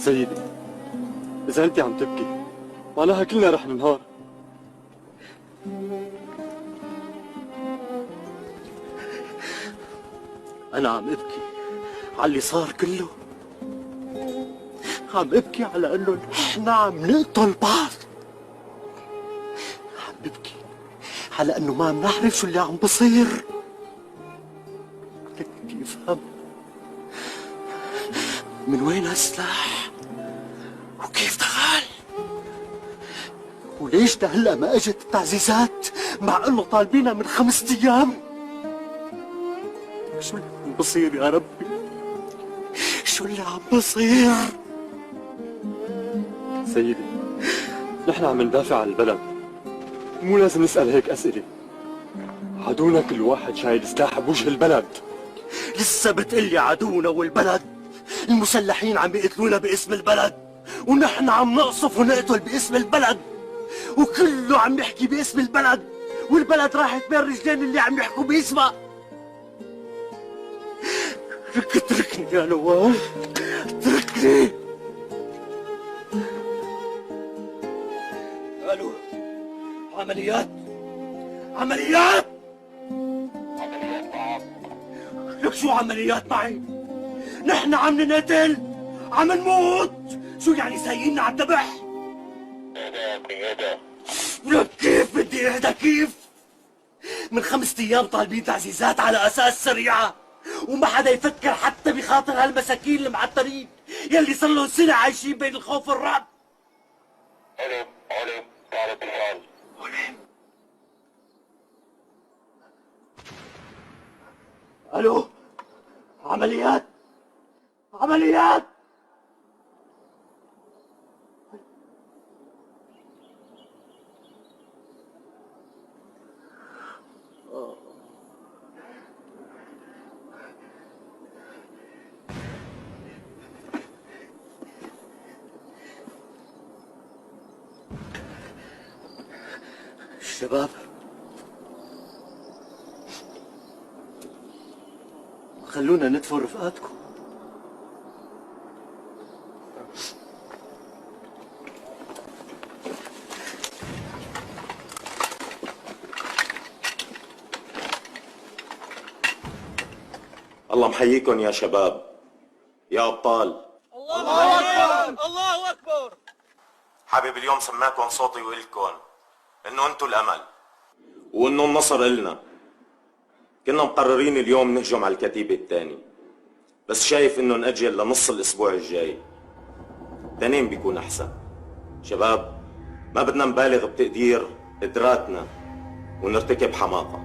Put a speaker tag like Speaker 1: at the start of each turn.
Speaker 1: سيدي، إذا أنت عم تبكي معناها كلنا رح ننهار.
Speaker 2: أنا عم أبكي على اللي صار كله، عم أبكي على إنه نحن عم نقتل بعض، عم ببكي على إنه ما عم نعرف شو اللي عم بصير. لك بدي أفهم من وين هالسلاح وكيف دخل، وليش لهلا ما اجت التعزيزات مع انه طالبينها من 5 ايام؟ شو اللي عم بصير يا ربي؟ شو اللي عم بصير؟
Speaker 1: سيدي، نحن عم ندافع عن البلد، مو لازم نسأل هيك أسئلة. عدونا كل واحد شايل سلاح بوجه البلد.
Speaker 2: لسه بتقلي عدونا والبلد؟ المسلحين عم يقتلونا باسم البلد، ونحن عم نقصف ونقتل باسم البلد، وكله عم يحكي باسم البلد، والبلد راحت بين رجلين اللي عم يحكوا باسمها. اتركني يا نواف، اتركني. قالوا عمليات، عمليات. لك شو عمليات معي؟ نحن عم ننقتل، عم نموت. شو يعني سايقيننا على الذبح؟ لك كيف بدي اهدى؟ كيف؟ من 5 ايام طالبين تعزيزات على اساس سريعه، وما حدا يفكر حتى بخاطر هالمساكين المعترين يلي صار لهم سنه عايشين بين الخوف والرعب.
Speaker 3: علم تعرف الحال.
Speaker 2: الو، عمليات، عمليات. الشباب، خلونا ندفن رفقاتكم.
Speaker 3: الله محييكم يا شباب، يا أبطال.
Speaker 4: الله أكبر، الله أكبر.
Speaker 3: حابب اليوم سمعكم صوتي وإلكم إنه أنتوا الأمل وإنه النصر إلنا. كنا مقررين اليوم نهجم على الكتيبة الثانية، بس شايف إنه نأجل لنص الأسبوع الجاي، تنين بيكون أحسن. شباب، ما بدنا نبالغ بتقدير قدراتنا ونرتكب حماقة.